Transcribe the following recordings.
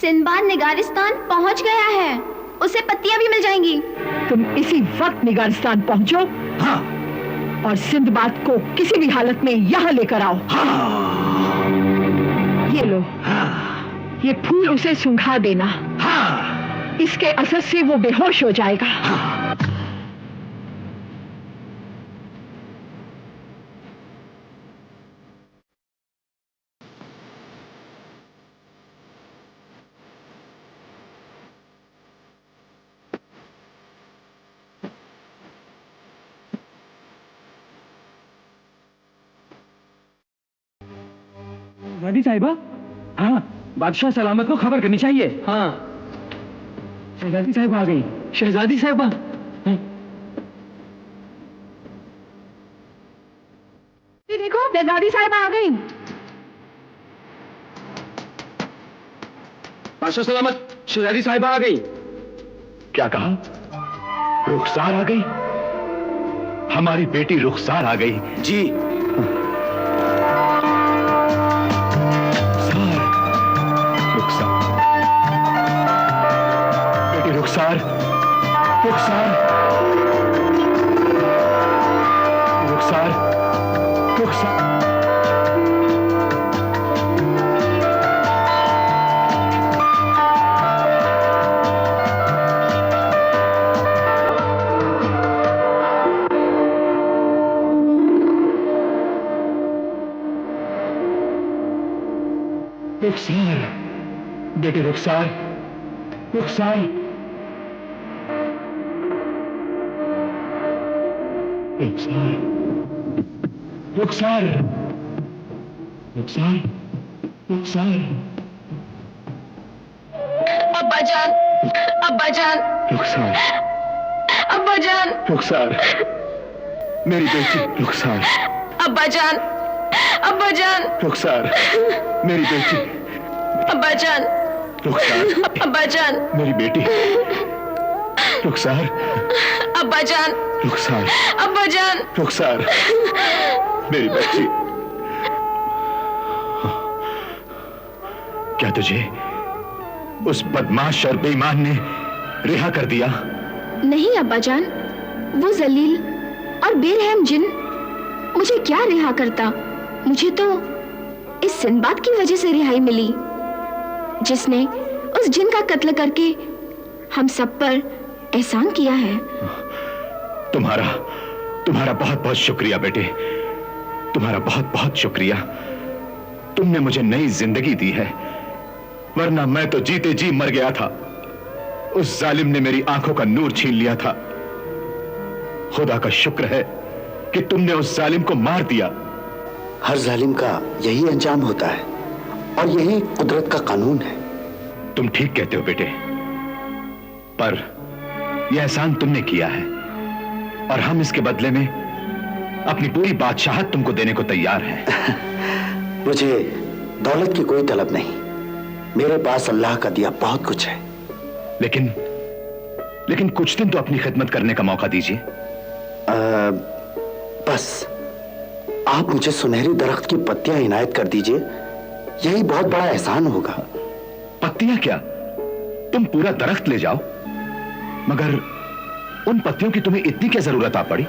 Sinbad निगारिस्तान पहुंच गया है, उसे पत्तियां भी मिल जाएंगी। तुम इसी वक्त निगारिस्तान पहुंचो। हाँ। और सिंदबाद को किसी भी हालत में यहाँ लेकर आओ। हाँ। ये लो। हाँ। ये फूल उसे सूंघा देना। हाँ। इसके असर से वो बेहोश हो जाएगा। हाँ। शहजादी साहिबा, हाँ, बादशाह सलामत को खबर करनी चाहिए। हाँ, शहजादी साहिबा आ गई। शहजादी साहिबा, देखो, शहजादी साहिबा आ गई। बादशाह सलामत, शहजादी साहिबा आ गई। क्या कहा? रुखसार आ गई? हमारी बेटी रुखसार आ गई? जी। रुखसार, रुखसार, रुखसार, रुखसार। रुखसार, बेटी रुखसार, रुखसार। रुखसार, रुखसार, रुखसार, रुखसार। अब्बाजान, अब्बाजान, रुखसार, अब्बाजान, रुखसार, मेरी बेटी रुखसार। अब्बाजान, अब्बाजान, रुखसार, मेरी बेटी। अब्बाजान, रुखसार, अब्बाजान, मेरी बेटी। रुखसार, अब्बाजान, रुखसार, अब्बाजान, रुखसार, मेरी बच्ची। क्या तुझे उस बदमाश और बेईमान ने रिहा कर दिया? नहीं अब्बाजान, वो जलील और बेरहम जिन मुझे क्या रिहा करता। मुझे तो इस सिंदबाद की वजह से रिहाई मिली, जिसने उस जिन का कत्ल करके हम सब पर एहसान किया है। तुम्हारा बहुत बहुत शुक्रिया बेटे, तुम्हारा बहुत बहुत शुक्रिया। तुमने मुझे नई जिंदगी दी है, वरना मैं तो जीते जी मर गया था। उस जालिम ने मेरी आंखों का नूर छीन लिया था। खुदा का शुक्र है कि तुमने उस जालिम को मार दिया। हर जालिम का यही अंजाम होता है और यही कुदरत का कानून है। तुम ठीक कहते हो बेटे, पर यह एहसान तुमने किया है और हम इसके बदले में अपनी पूरी बादशाहत तुमको देने को तैयार हैं। मुझे दौलत की कोई तलब नहीं, मेरे पास अल्लाह का दिया बहुत कुछ है। लेकिन कुछ दिन तो अपनी खिदमत करने का मौका दीजिए। बस आप मुझे सुनहरी दरख्त की पत्तियां इनायत कर दीजिए, यही बहुत बड़ा एहसान होगा। पत्तियां क्या, तुम पूरा दरख्त ले जाओ, मगर उन पत्तियों की तुम्हें इतनी क्या जरूरत आ पड़ी?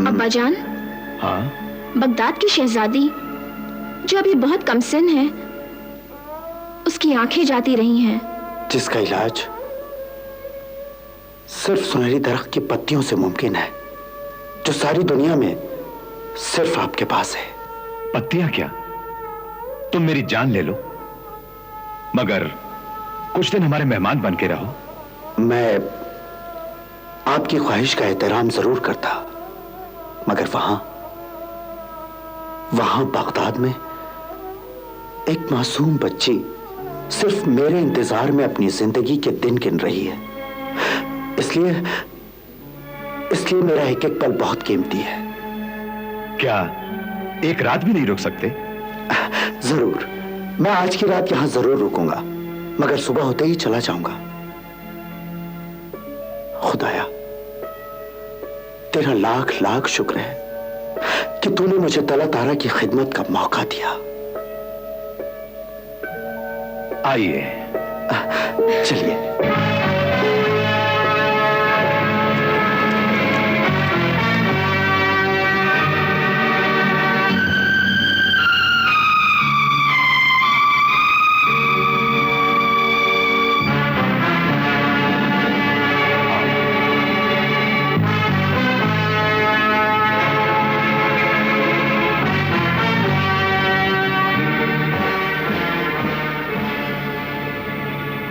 अब्बाजान, हाँ? बगदाद की शहजादी जो अभी बहुत कमसिन है, उसकी आंखें जाती रही हैं, जिसका इलाज सिर्फ सुनहरी दरख्त की पत्तियों से मुमकिन है, जो सारी दुनिया में सिर्फ आपके पास है। पत्तियां क्या, तुम मेरी जान ले लो, मगर कुछ दिन हमारे मेहमान बन के रहो। मैं आपकी ख्वाहिश का एहतराम जरूर करता, मगर वहां बगदाद में एक मासूम बच्ची सिर्फ मेरे इंतजार में अपनी जिंदगी के दिन गिन रही है। इसलिए मेरा एक एक पल बहुत कीमती है। क्या एक रात भी नहीं रुक सकते? जरूर, मैं आज की रात यहां जरूर रुकूंगा, मगर सुबह होते ही चला जाऊंगा। खुदाया, तेरा लाख लाख शुक्र है कि तूने मुझे तला तारा की खिदमत का मौका दिया। आइए, चलिए।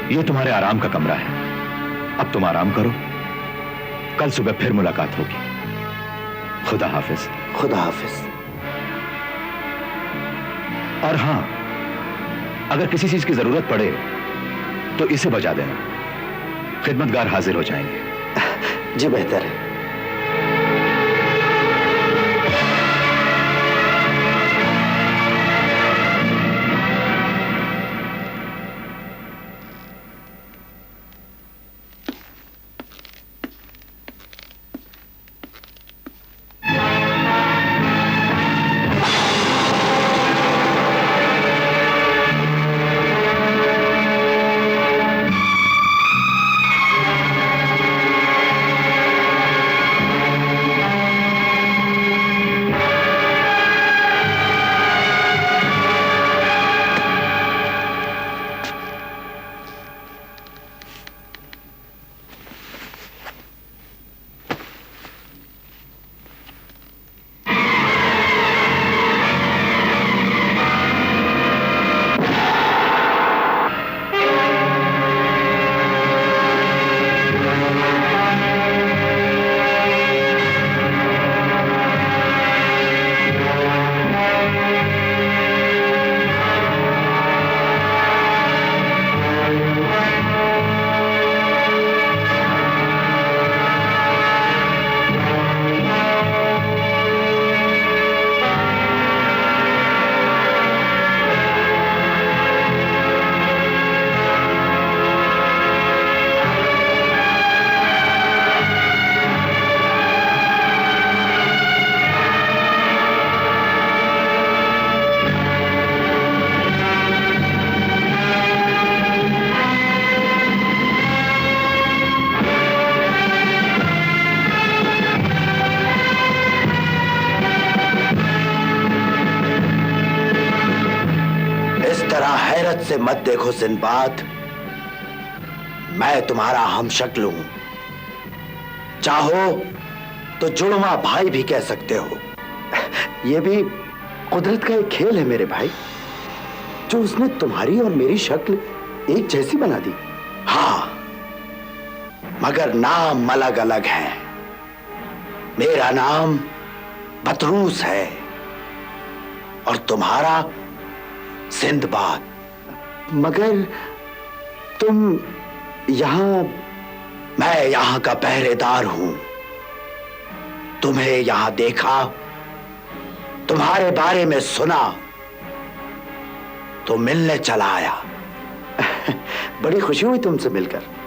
ये तुम्हारे आराम का कमरा है, अब तुम आराम करो, कल सुबह फिर मुलाकात होगी। खुदा हाफिज। खुदा हाफिज। और हां, अगर किसी चीज की जरूरत पड़े तो इसे बजा देना, खिदमतगार हाजिर हो जाएंगे। जी बेहतर है। से मत देखो सिंदबाद, मैं तुम्हारा हमशक्ल हूं, चाहो तो जुड़वा भाई भी कह सकते हो। यह भी कुदरत का एक खेल है मेरे भाई, जो उसने तुम्हारी और मेरी शक्ल एक जैसी बना दी। हाँ, मगर नाम अलग अलग है। मेरा नाम बतरूस है और तुम्हारा सिंदबाद। मगर तुम यहां, मैं यहां का पहरेदार हूं। तुम्हें यहां देखा, तुम्हारे बारे में सुना तो मिलने चला आया। बड़ी खुशी हुई तुमसे मिलकर।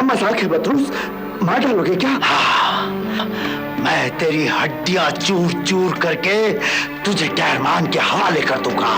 मजाक है बतरूस, मार डालोगे क्या? हाँ, मैं तेरी हड्डियां चूर चूर करके तुझे कैरमान के हवाले कर दूंगा।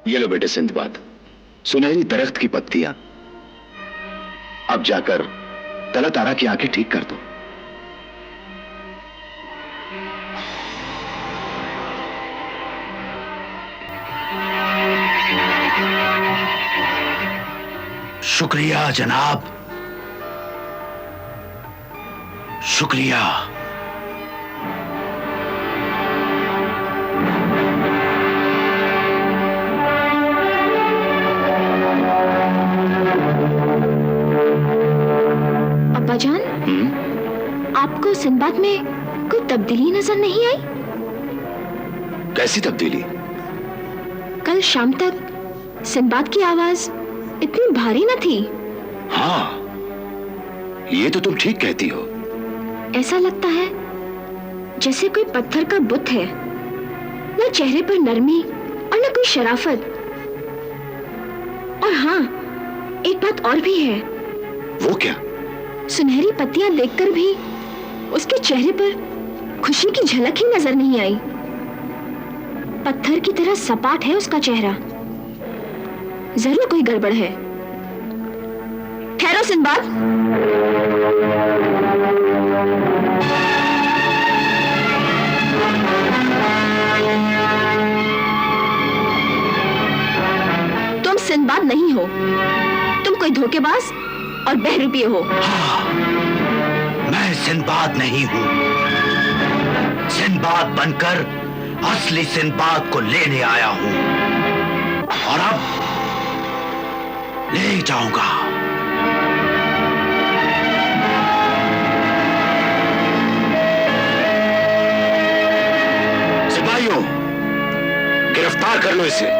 ये लो बेटे सिंदबाद, सुनहरी दरख्त की पत्तियां। अब जाकर तला तारा की आंखें ठीक कर दो। शुक्रिया जनाब, शुक्रिया। अब्बाजान, आपको सिंबाद में कोई तब्दीली नजर नहीं आई? कैसी तब्दीली? कल शाम तक सिंबाद की आवाज इतनी भारी न थी। हाँ, ये तो तुम ठीक कहती हो। ऐसा लगता है जैसे कोई पत्थर का बुत है, न चेहरे पर नरमी और न कोई शराफत। और हाँ, एक बात और भी है। वो क्या? सुनहरी पत्तियां देखकर भी उसके चेहरे पर खुशी की झलक ही नजर नहीं आई। पत्थर की तरह सपाट है उसका चेहरा। जरूर कोई गड़बड़ है। ठहरो सिंबाद। तुम सिंबाद नहीं हो, तुम कोई धोखेबाज और बहरूपी हो। मैं सिंबाद नहीं हूं। सिंबाद बनकर असली सिंबाद को लेने आया हूं, और अब ले जाऊंगा। सिपाहियों, गिरफ्तार कर लो इसे।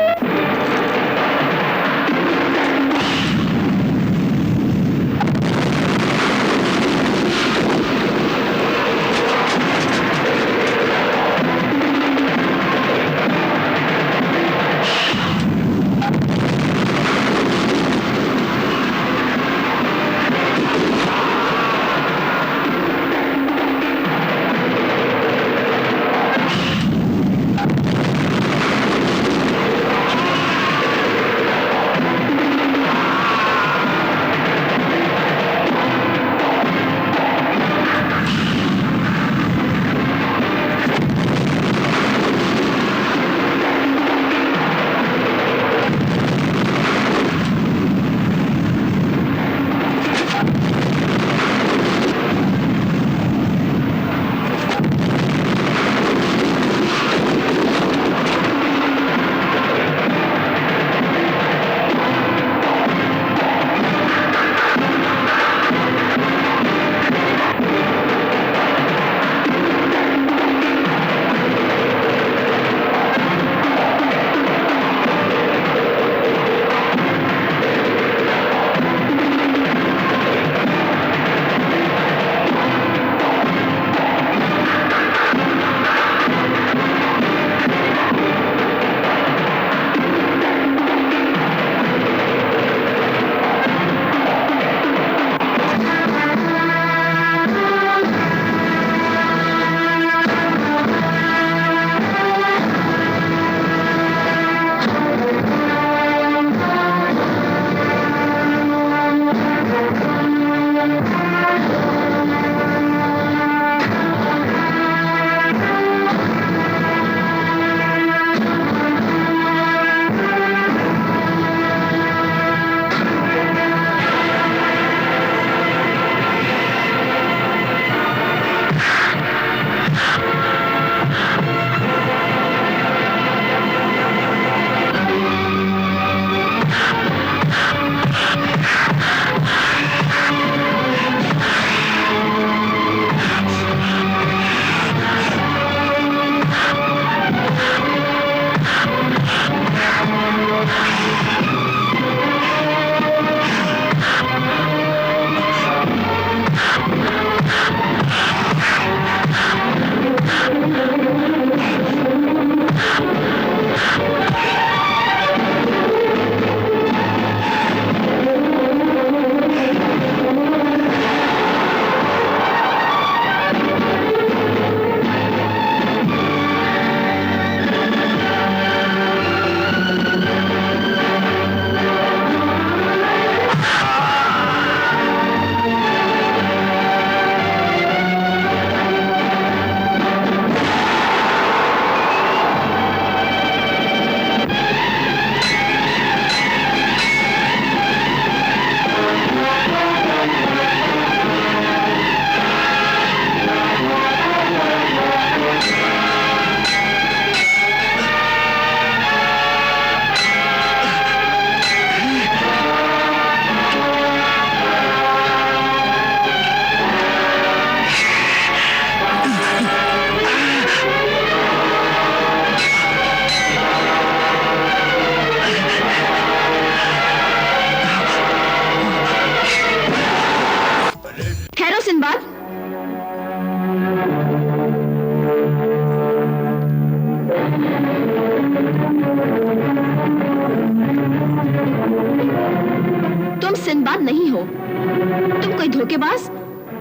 धोखेबाज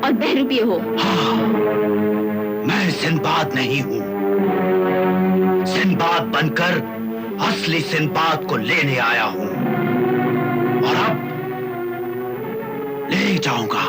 और बहरूपिये हो। मैं सिंदबाद नहीं हूं। सिंदबाद बनकर असली सिंदबाद को लेने आया हूं और अब ले जाऊंगा।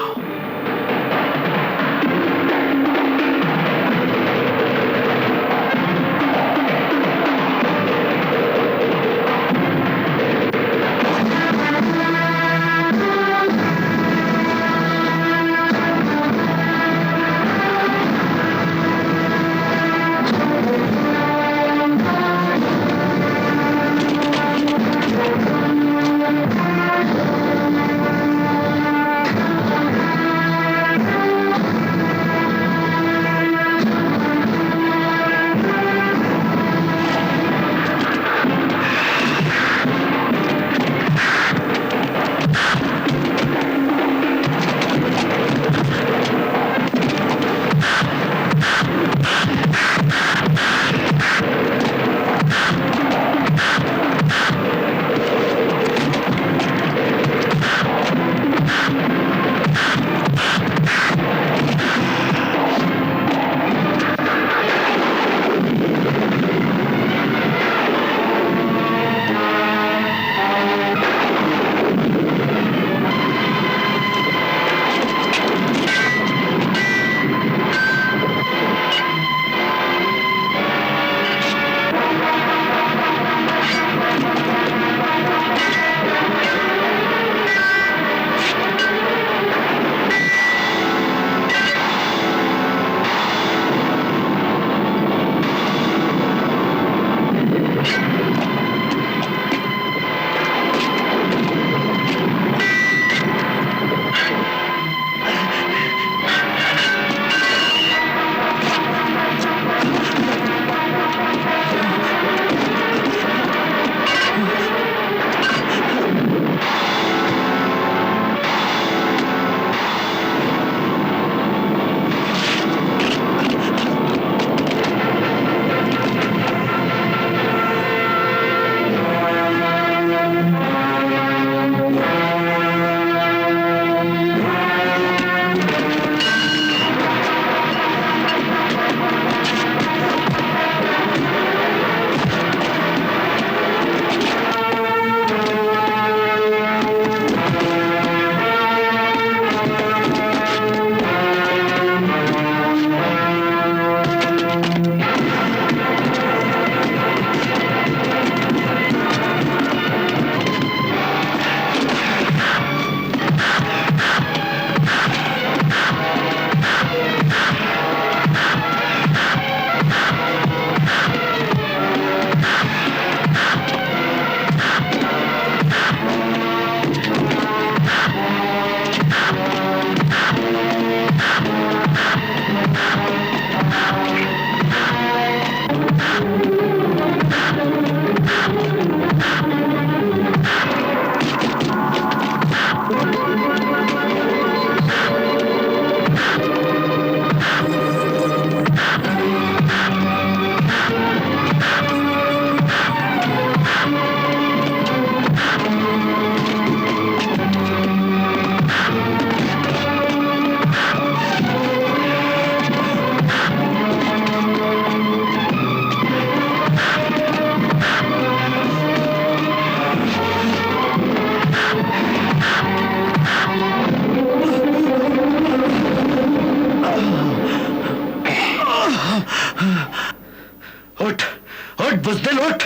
बुज़दिल उठ।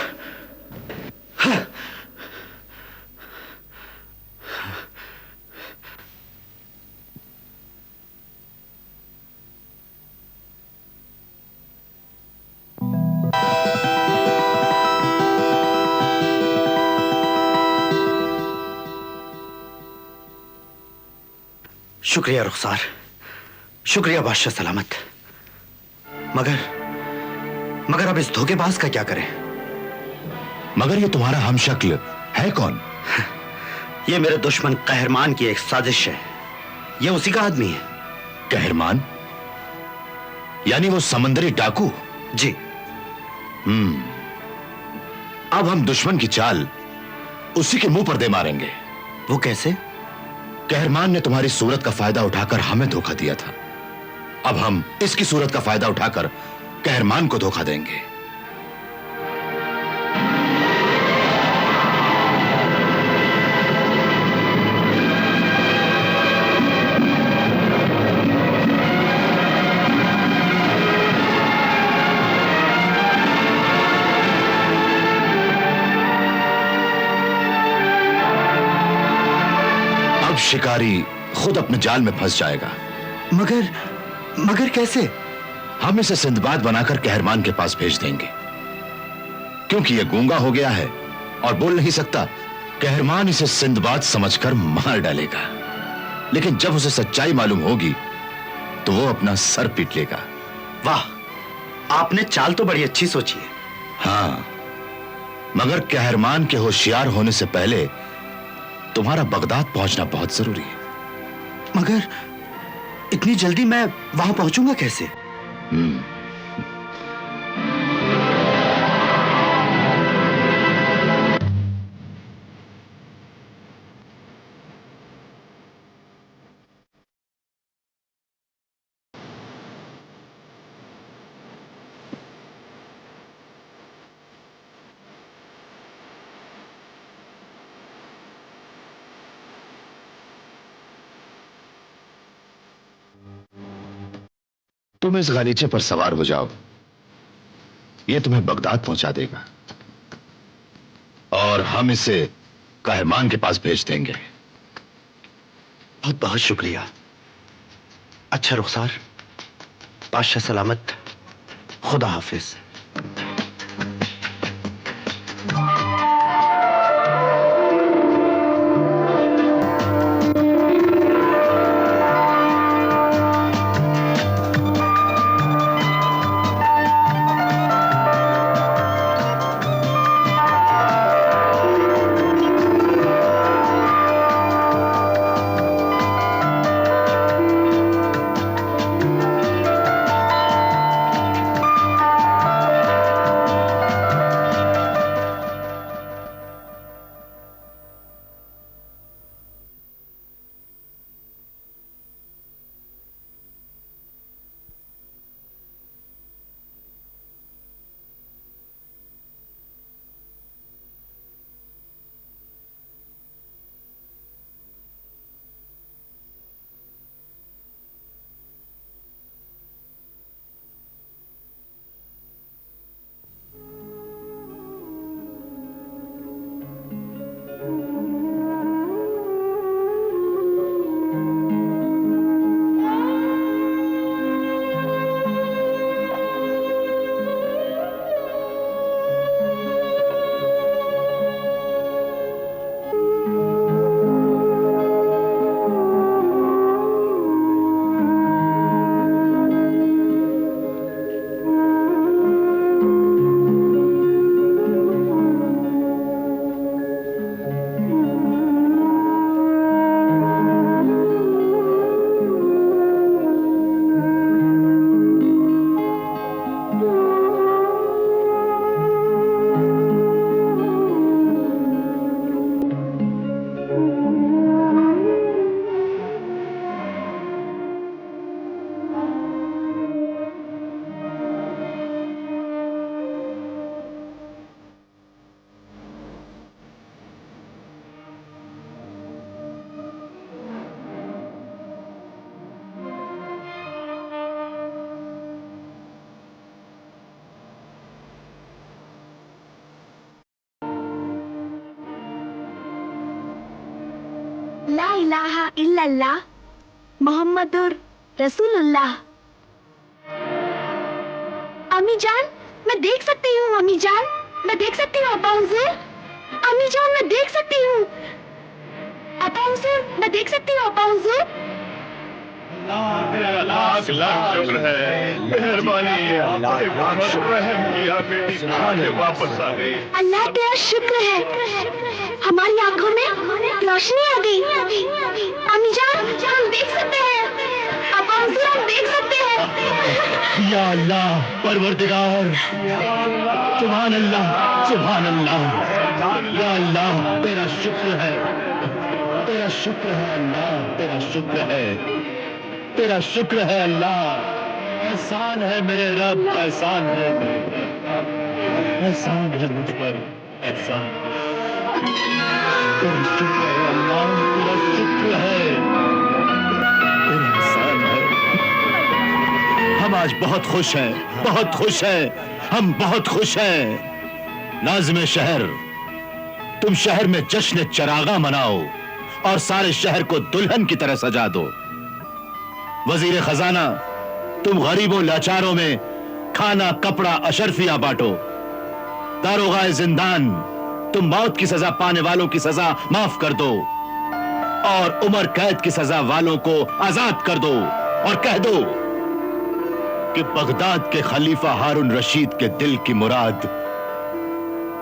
शुक्रिया रुखसार, शुक्रिया बादशाह सलामत। मगर अब इस धोखेबाज का क्या करें? मगर ये तुम्हारा हमशक्ल है कौन? ये मेरे दुश्मन कहरमान की एक साजिश है। ये उसी का आदमी है। कहरमान? यानी वो समंदरी डाकू? जी। अब हम दुश्मन की चाल उसी के मुंह पर दे मारेंगे। वो कैसे? कहरमान ने तुम्हारी सूरत का फायदा उठाकर हमें धोखा दिया था। अब हम इसकी सूरत का फायदा उठाकर कहरमान को धोखा देंगे। अब शिकारी खुद अपने जाल में फंस जाएगा। मगर कैसे? हम इसे सिंदबाद बनाकर कहरमान के पास भेज देंगे। क्योंकि यह गूंगा हो गया है और बोल नहीं सकता, कहरमान इसे सिंदबाद समझकर मार डालेगा। लेकिन जब उसे सच्चाई मालूम होगी तो वो अपना सर पीट लेगा। वाह, आपने चाल तो बड़ी अच्छी सोची है। हाँ, मगर कहरमान के होशियार होने से पहले तुम्हारा बगदाद पहुंचना बहुत जरूरी है। मगर इतनी जल्दी मैं वहां पहुंचूंगा कैसे? तुम इस गलीचे पर सवार हो जाओ, यह तुम्हें बगदाद पहुंचा देगा और हम इसे कहरमान के पास भेज देंगे। बहुत बहुत शुक्रिया। अच्छा रुखसार, बादशाह सलामत, खुदा हाफिज। ला इलाहा इल्लल्लाह मोहम्मदुर रसूलुल्लाह। अम्मी जान, मैं देख सकती हूँ। अम्मी जान, मैं देख सकती हूँ। अब्बा हुजूर, अम्मी जान, मैं देख सकती हूँ। अब्बा हुजूर, मैं देख सकती हूँ। अब्बा हुजूर, लाख लाख शुक्र है, मेहरबानी है, रहम किया, बेटी आगे वापस आ गई। अल्लाह तेरा शुक्र है, हमारी आंखों में रोशनी आ गई। अम्मी जान, हम देख सकते हैं। अब्बा हुजूर, हम देख सकते हैं। या अल्लाह, परवरदिगार, सुभान अल्लाह, सुभान अल्लाह। या अल्लाह, तेरा शुक्र है, तेरा शुक्र है अल्लाह, तेरा शुक्र है, तेरा शुक्र है अल्लाह। एहसान है मेरे रब, एहसान है मेरे रब, एहसान है मुझ पर, एहसान। तेरा शुक्र है अल्लाह, तेरा शुक्र है, तेरा एहसान है। हम आज बहुत खुश हैं, बहुत खुश हैं, हम बहुत खुश हैं। नाज़िम शहर, तुम शहर में जश्न चरागा मनाओ और सारे शहर को दुल्हन की तरह सजा दो। वजीर खजाना, तुम गरीबों लाचारों में खाना कपड़ा अशरफिया बांटो। दारोगा जिंदान, तुम मौत की सजा पाने वालों की सजा माफ कर दो और उम्र कैद की सजा वालों को आजाद कर दो और कह दो कि बगदाद के खलीफा हारून रशीद के दिल की मुराद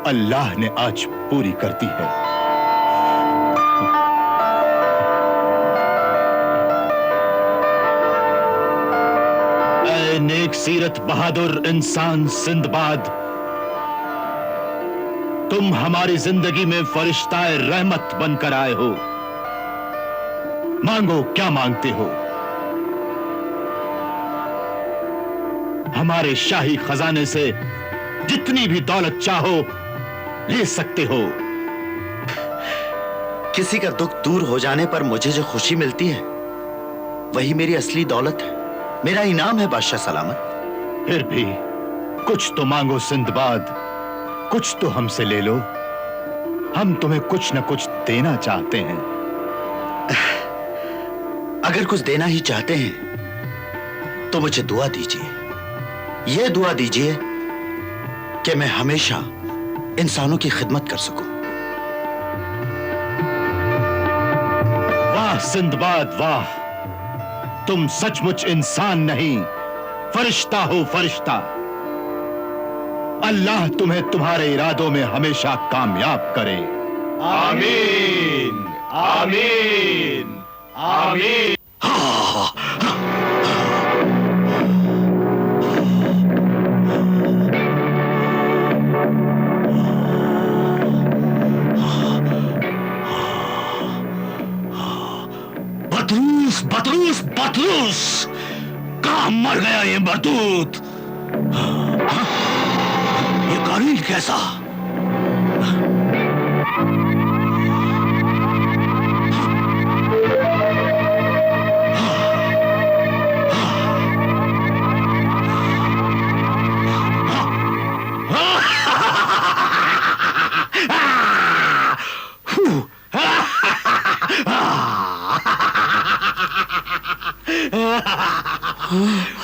अल्लाह ने आज पूरी कर दी है। नेक सीरत बहादुर इंसान सिंदबाद, तुम हमारी जिंदगी में फरिश्ताए रहमत बनकर आए हो। मांगो, क्या मांगते हो? हमारे शाही खजाने से जितनी भी दौलत चाहो ले सकते हो। किसी का दुख दूर हो जाने पर मुझे जो खुशी मिलती है वही मेरी असली दौलत है, मेरा इनाम है बादशाह सलामत। फिर भी कुछ तो मांगो सिंदबाद, कुछ तो हमसे ले लो। हम तुम्हें कुछ न कुछ देना चाहते हैं। अगर कुछ देना ही चाहते हैं तो मुझे दुआ दीजिए, यह दुआ दीजिए कि मैं हमेशा इंसानों की खिदमत कर सकूं। वाह सिंदबाद वाह, तुम सचमुच इंसान नहीं फरिश्ता हो, फरिश्ता। अल्लाह तुम्हें तुम्हारे इरादों में हमेशा कामयाब करे। आमीन, आमीन, आमीन। बतरूस, बतरूस, बतरूस, कहां मर गया ये मरदूत? ये कारील कैसा?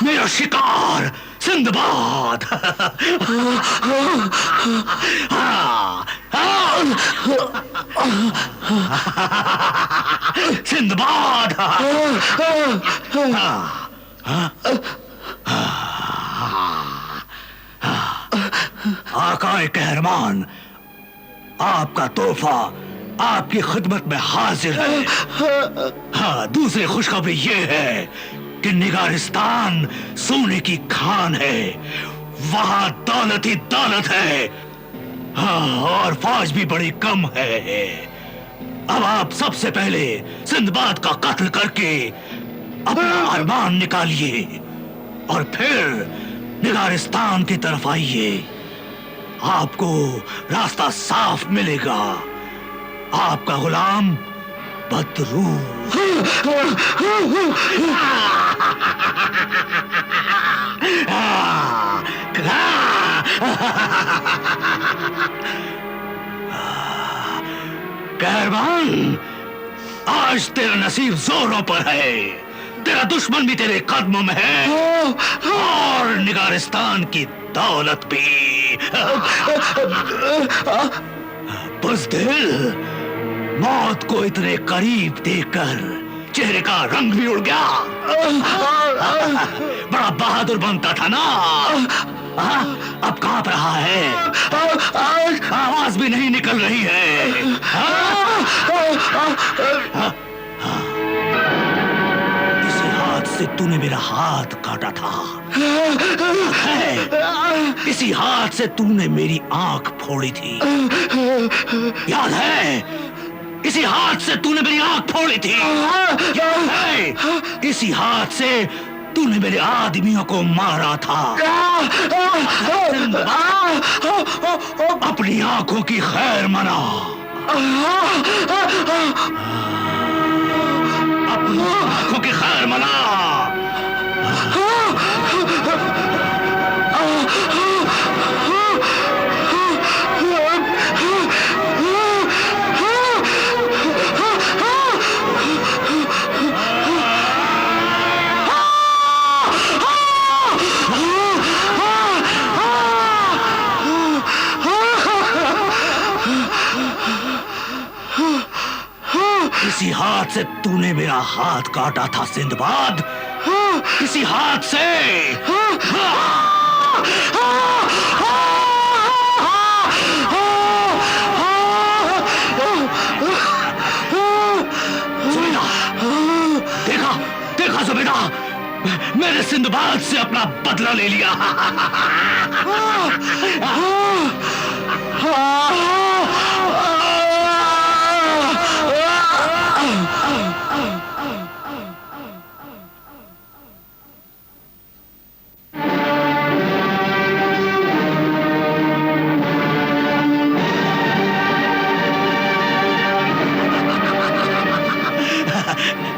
मेरा शिकार सिंदबाद। सिंदबाद। आकाए कहरमान, आपका तोहफा आपकी खिदमत में हाजिर है। हाँ, दूसरी खुशखबरी ये है कि निगारिस्तान सोने की खान है, वहां दौलत ही दौलत है। हाँ, और फौज भी बड़ी कम है। अब आप सबसे पहले सिंदबाद का कत्ल करके अपना अरमान निकालिए और फिर निगारिस्तान की तरफ आइए। आपको रास्ता साफ मिलेगा। आपका गुलाम बतरूस। कहरमान, आज तेरा नसीब जोरों पर है। तेरा दुश्मन भी तेरे कदमों में है और निगारिस्तान की दौलत भी। बुज़दिल, मौत को इतने करीब देखकर चेहरे का रंग भी उड़ गया। बड़ा बहादुर बनता था ना। अब कांप रहा है, आवाज भी नहीं निकल रही है। इसी हाथ से तूने मेरा हाथ काटा था, इसी हाथ से तूने मेरी आंख फोड़ी थी, याद है? इसी इसी हाथ से तूने मेरी आंख फोड़ी थी। इसी हाथ से तूने मेरे आदमियों को मारा था। अपनी आंखों की खैर मना। अपनी आंखों की खैर मना। इसी हाथ से तूने मेरा हाथ काटा था सिंदबाद। इसी हाथ से। जुबैदा, देखा देखा जुबैदा, मैंने सिंदबाद से अपना बदला ले लिया।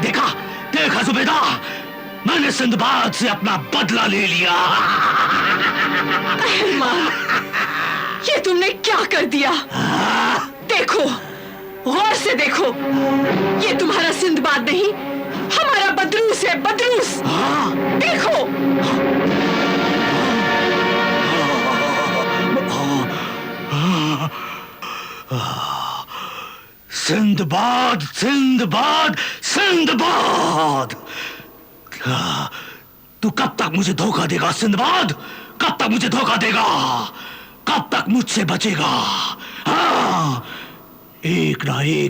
देखा देखा जुबैदा, मैंने सिंदबाद से अपना बदला ले लिया। ये तुमने क्या कर दिया? देखो, गौर से देखो, ये तुम्हारा सिंदबाद नहीं, हमारा बदरूस है, बदरूस। देखो। Sinbad, Sinbad, Sinbad. तू कब तक मुझे धोखा देगा सिंदबाद? कब तक मुझे धोखा देगा? कब तक मुझसे बचेगा? हाँ, एक ना एक